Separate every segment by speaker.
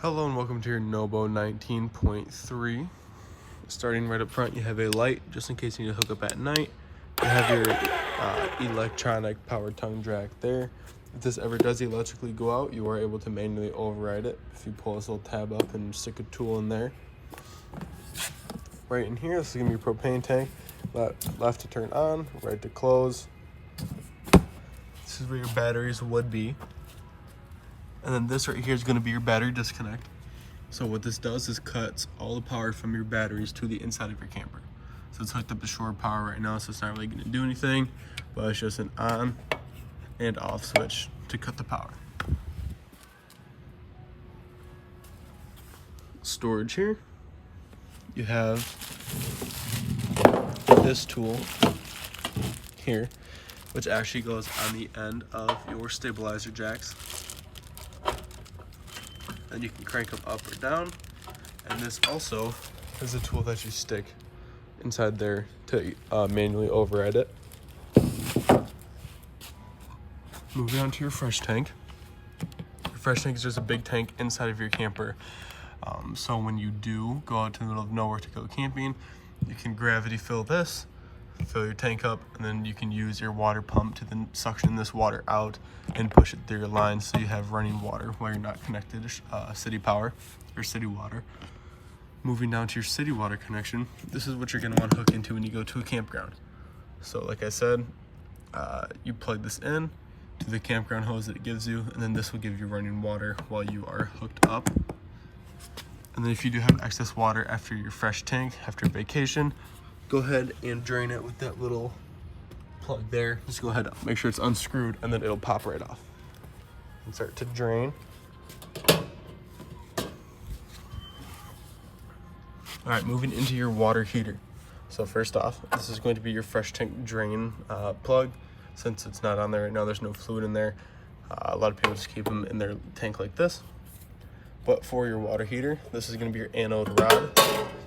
Speaker 1: Hello and welcome to your NB19.3. Starting right up front, you have a light just in case you need to hook up at night. You have your electronic power tongue jack there. If this ever does electrically go out, you are able to manually override it if you pull this little tab up and stick a tool in there. Right in here, this is going to be your propane tank. Left to turn on, right to close. This is where your batteries would be. And then this right here is going to be your battery disconnect. So what this does is cuts all the power from your batteries to the inside of your camper. So it's hooked up to shore power right now, so it's not really going to do anything, but it's just an on and off switch to cut the power. Storage here. You have this tool here, which actually goes on the end of your stabilizer jacks. And you can crank them up or down. And this also is a tool that you stick inside there to manually override it. Moving on to your fresh tank. Your fresh tank is just a big tank inside of your camper. So when you do go out to the middle of nowhere to go camping, you can gravity fill this, fill your tank up, and then you can use your water pump to then suction this water out and push it through your line so you have running water while you're not connected to city power or city water. Moving down to your city water connection, this is what you're going to want to hook into when you go to a campground. So like I said, you plug this in to the campground hose that it gives you, and then this will give you running water while you are hooked up. And then if you do have excess water after your fresh tank, after vacation, go ahead and drain it with that little plug there. Just go ahead, make sure it's unscrewed, and then it'll pop right off and start to drain. All right, moving into your water heater. So first off, this is going to be your fresh tank drain plug. Since it's not on there right now, there's no fluid in there. A lot of people just keep them in their tank like this. But for your water heater, this is going to be your anode rod.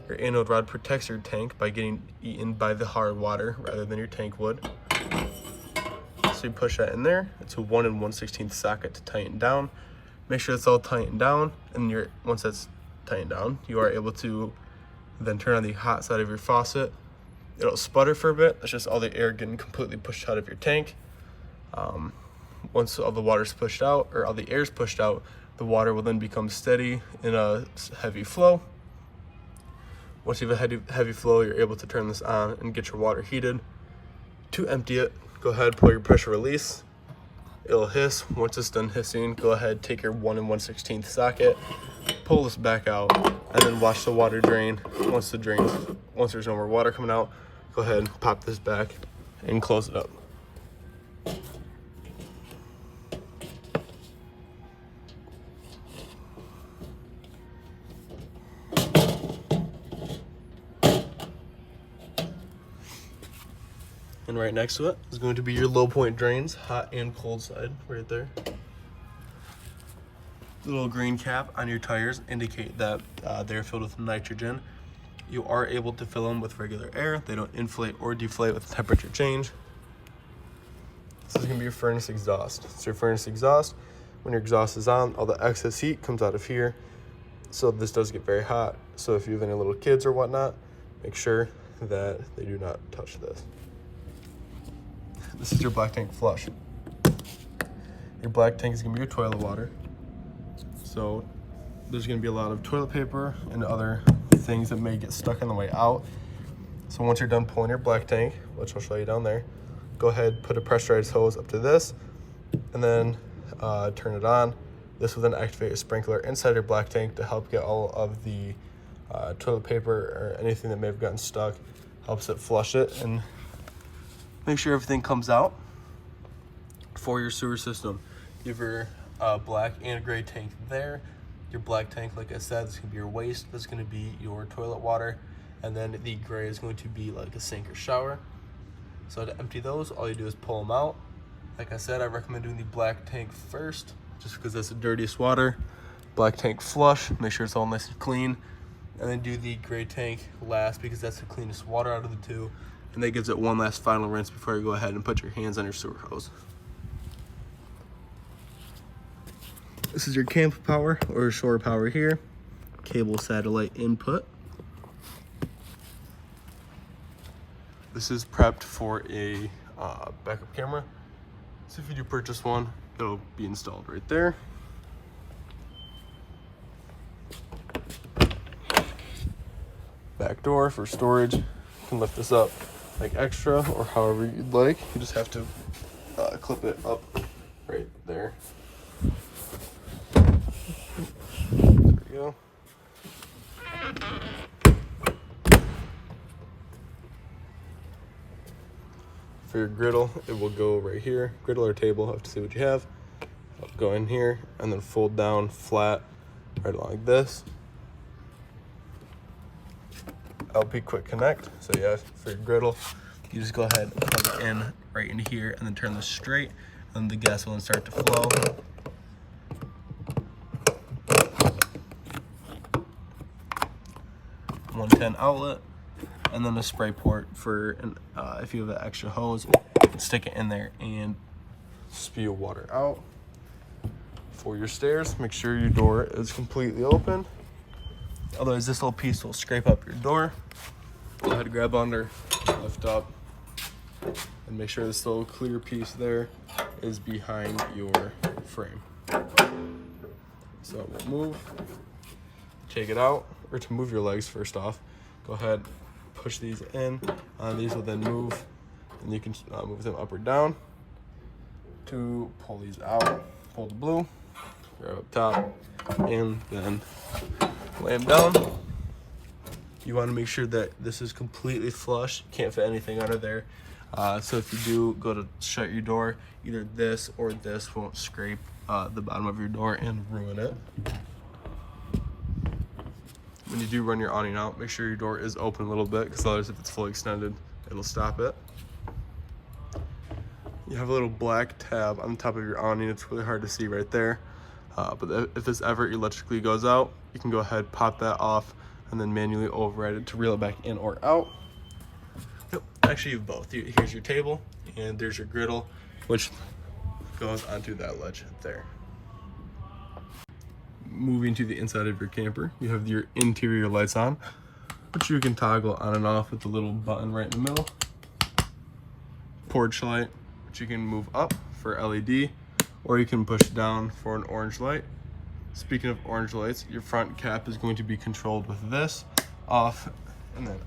Speaker 1: Your anode rod protects your tank by getting eaten by the hard water rather than your tank would. So you push that in there. It's a 1 1/16 socket to tighten down. Make sure it's all tightened down, and once that's tightened down, you are able to then turn on the hot side of your faucet. It'll sputter for a bit. That's just all the air getting completely pushed out of your tank. Once all the water's pushed out, or all the air's pushed out, the water will then become steady in a heavy flow. Once you have a heavy flow, you're able to turn this on and get your water heated. To empty it, go ahead, pull your pressure release. It'll hiss. Once it's done hissing, go ahead, take your 1 1/16 socket, pull this back out, and then watch the water drain. Once there's no more water coming out, go ahead and pop this back and close it up. And right next to it is going to be your low point drains, hot and cold side, right there. The little green cap on your tires indicate that they're filled with nitrogen. You are able to fill them with regular air. They don't inflate or deflate with temperature change. This is going to be your furnace exhaust. So your furnace exhaust, when your exhaust is on, all the excess heat comes out of here. So this does get very hot. So if you have any little kids or whatnot, make sure that they do not touch this. This is your black tank flush. Your black tank is going to be your toilet water. So there's going to be a lot of toilet paper and other things that may get stuck on the way out. So once you're done pulling your black tank, which I'll show you down there, go ahead, put a pressurized hose up to this, and then turn it on. This will then activate a sprinkler inside your black tank to help get all of the toilet paper or anything that may have gotten stuck, helps it flush it and make sure everything comes out. For your sewer system, you have your black and gray tank there. Your black tank, like I said, is going to be your waste. That's going to be your toilet water. And then the gray is going to be like a sink or shower. So to empty those, all you do is pull them out. Like I said, I recommend doing the black tank first, just because that's the dirtiest water. Black tank flush, make sure it's all nice and clean. And then do the gray tank last, because that's the cleanest water out of the two. And that gives it one last final rinse before you go ahead and put your hands on your sewer hose. This is your camp power or shore power here. Cable satellite input. This is prepped for a backup camera. So if you do purchase one, it'll be installed right there. Back door for storage. You can lift this up like extra or however you'd like. You just have to clip it up right there. There we go. For your griddle, it will go right here. Griddle or table, have to see what you have. It'll go in here and then fold down flat right along this. LP quick connect. So yeah, for your griddle, you just go ahead and plug it in right into here and then turn this straight, and the gas will then start to flow. .110 outlet, and then a spray port for if you have an extra hose, stick it in there and spew water out. For your stairs, make sure your door is completely open. Otherwise, this little piece will scrape up your door. Go ahead and grab under, lift up, and make sure this little clear piece there is behind your frame. So it will move. Take it out, or to move your legs first off, go ahead, push these in. These will then move, and you can move them up or down. To pull these out, pull the blue, grab up top, and then lay them down. You want to make sure that this is completely flush. Can't fit anything under there. So if you do go to shut your door, either this or this won't scrape the bottom of your door and ruin it. When you do run your awning out, make sure your door is open a little bit, because otherwise if it's fully extended, it'll stop it. You have a little black tab on the top of your awning. It's really hard to see right there. But if this ever electrically goes out, you can go ahead, pop that off, and then manually override it to reel it back in or out. Nope, actually you have both. Here's your table, and there's your griddle, which goes onto that ledge there. Moving to the inside of your camper, you have your interior lights on, which you can toggle on and off with the little button right in the middle. Porch light, which you can move up for LED, or you can push down for an orange light. Speaking of orange lights, your front cap is going to be controlled with this off, and then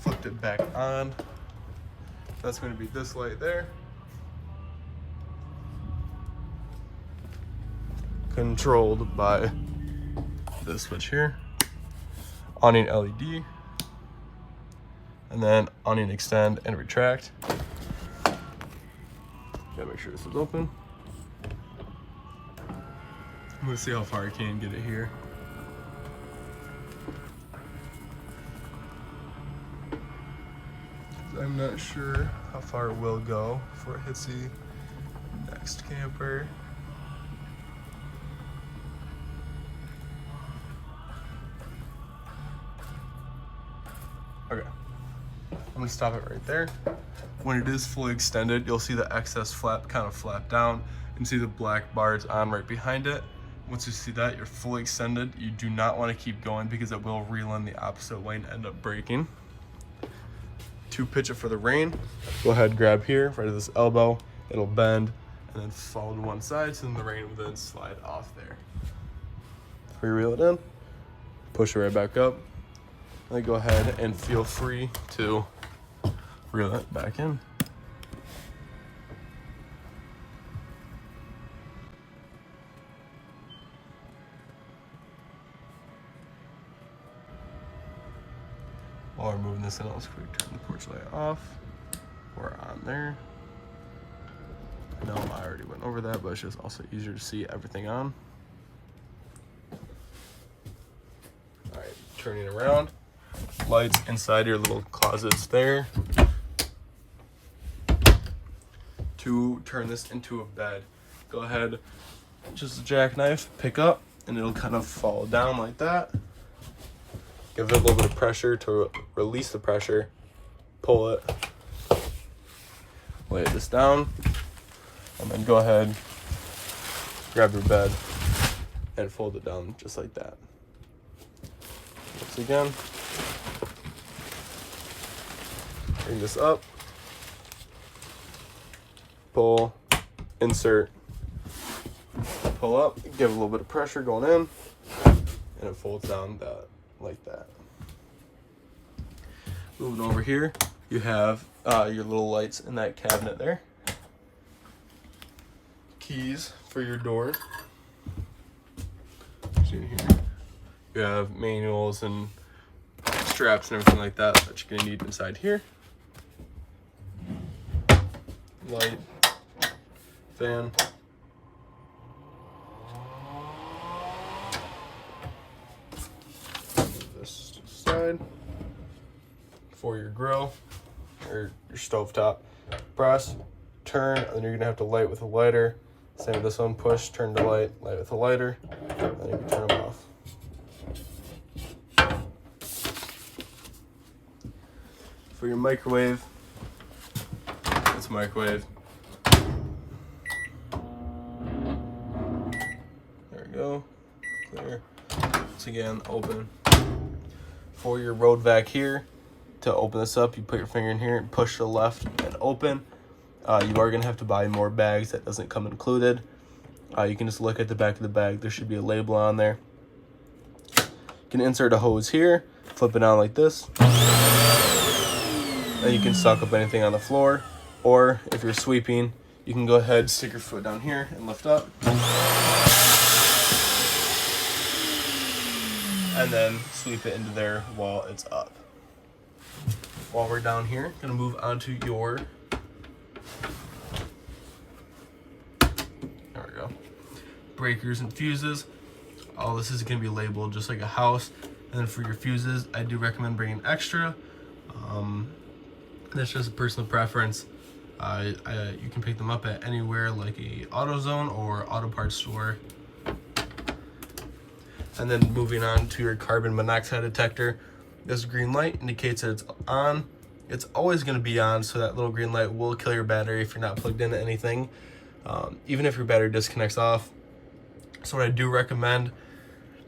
Speaker 1: flipped it back on. That's going to be this light there. Controlled by this switch here. Awning LED, and then awning extend and retract. Gotta make sure this is open. I'm gonna see how far I can get it here. I'm not sure how far it will go before it hits the next camper. Okay, I'm gonna stop it right there. When it is fully extended, you'll see the excess flap kind of flap down and see the black bars on right behind it. Once you see that, you're fully extended. You do not want to keep going because it will reel in the opposite way and end up breaking. To pitch it for the rain, go ahead, grab here, right at this elbow. It'll bend and then fall to one side, so then the rain will then slide off there. Before you reel it in, push it right back up. Then go ahead and feel free to reel it back in. While we're moving this in, let's quick turn the porch light off. We're on there. No, I already went over that, but it's just also easier to see everything on. All right, turning around. Lights inside your little closets there. To turn this into a bed, go ahead, just a jackknife, pick up, and it'll kind of fall down like that. Give it a little bit of pressure to release the pressure. Pull it. Lay this down. And then go ahead, grab your bed. and fold it down just like that. Once again, bring this up, pull, insert, pull up, give a little bit of pressure going in, and it folds down like that. Moving over here, you have your little lights in that cabinet there. Keys for your door. See here. You have manuals and straps and everything like that that you're gonna need inside here. Light, fan. This side for your grill or your stovetop. Press, turn, and then you're gonna have to light with a lighter. Same with this one, push, turn to light, light with a lighter, then you can turn them off. For your microwave, it's a microwave. There we go, clear. Once again, open. For your road vac here, to open this up, you put your finger in here and push to the left and open. You are going to have to buy more bags. That doesn't come included. You can just look at the back of the bag. There should be a label on there. You can insert a hose here, flip it on like this. And you can suck up anything on the floor. Or if you're sweeping, you can go ahead, stick your foot down here and lift up. And then sweep it into there while it's up. While we're down here, gonna move on to your breakers and fuses. All this is going to be labeled just like a house. And then for your fuses, I do recommend bringing extra. That's just a personal preference. You can pick them up at anywhere like a AutoZone or auto parts store. And then moving on to your carbon monoxide detector. This green light indicates that it's on. It's always going to be on, so that little green light will kill your battery if you're not plugged into anything. Even if your battery disconnects off. So what I do recommend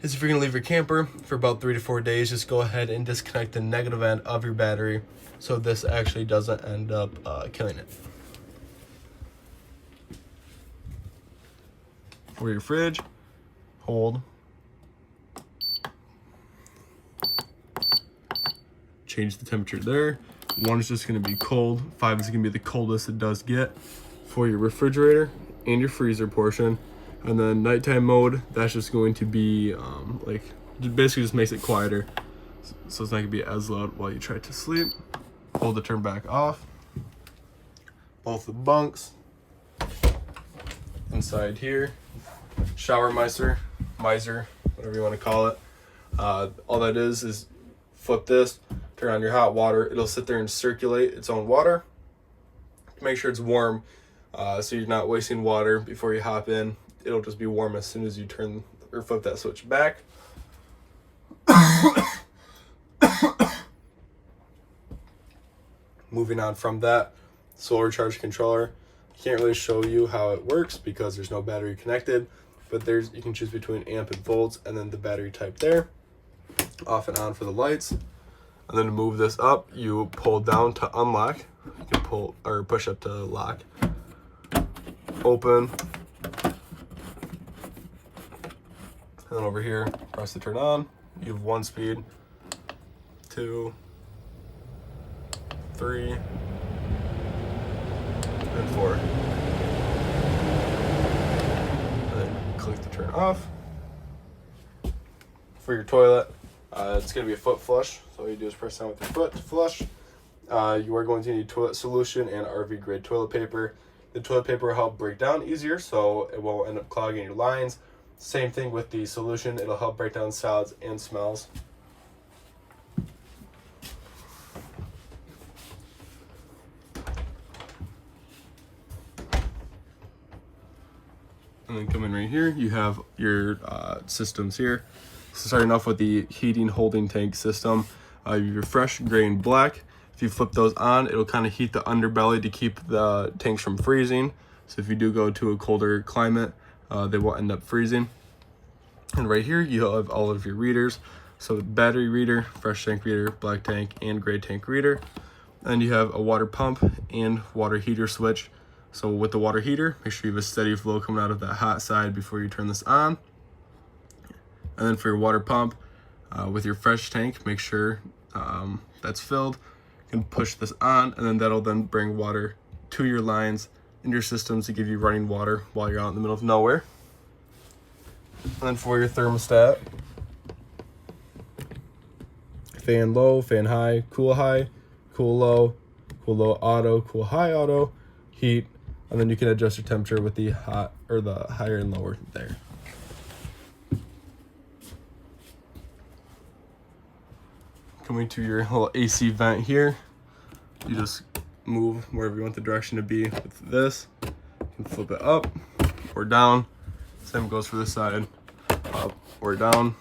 Speaker 1: is if you're going to leave your camper for about 3 to 4 days, just go ahead and disconnect the negative end of your battery so this actually doesn't end up killing it. For your fridge, hold, change the temperature there. 1 is just going to be cold, 5 is going to be the coldest it does get. For your refrigerator and your freezer portion. And then nighttime mode, that's just going to be basically just makes it quieter, so it's not gonna be as loud while you try to sleep. Hold the turn back off. Both the bunks inside here, shower miser, whatever you want to call it. All that is flip this, turn on your hot water. It'll sit there and circulate its own water. Make sure it's warm, so you're not wasting water before you hop in. It'll just be warm as soon as you turn or flip that switch back. Moving on from that, solar charge controller. I can't really show you how it works because there's no battery connected, but you can choose between amp and volts, and then the battery type there. Off and on for the lights. And then to move this up, you pull down to unlock. You can pull or push up to lock. Open. And then over here, press to turn on. You have 1 speed, 2, 3, and 4. And then click to turn off. For your toilet, it's going to be a foot flush. So all you do is press down with your foot to flush. You are going to need toilet solution and RV grade toilet paper. The toilet paper will help break down easier, so it won't end up clogging your lines. Same thing with the solution, it'll help break down solids and smells. And then coming right here, you have your systems here. So starting off with the heating holding tank system, you have your fresh, gray, and black. If you flip those on, it'll kind of heat the underbelly to keep the tanks from freezing. So if you do go to a colder climate, they won't end up freezing. And right here, you have all of your readers. So battery reader, fresh tank reader, black tank, and gray tank reader. And you have a water pump and water heater switch. So with the water heater, make sure you have a steady flow coming out of that hot side before you turn this on. And then for your water pump, with your fresh tank, make sure that's filled. You can push this on, and then that'll then bring water to your lines in your systems to give you running water while you're out in the middle of nowhere. And then for your thermostat, fan low, fan high, cool low auto, cool high auto, heat, and then you can adjust your temperature with the hot or the higher and lower there. Coming to your little AC vent here, you just move wherever you want the direction to be with this. You can flip it up or down. Same goes for this side, up or down.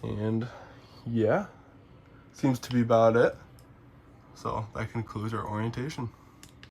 Speaker 1: And yeah, seems to be about it. So that concludes our orientation.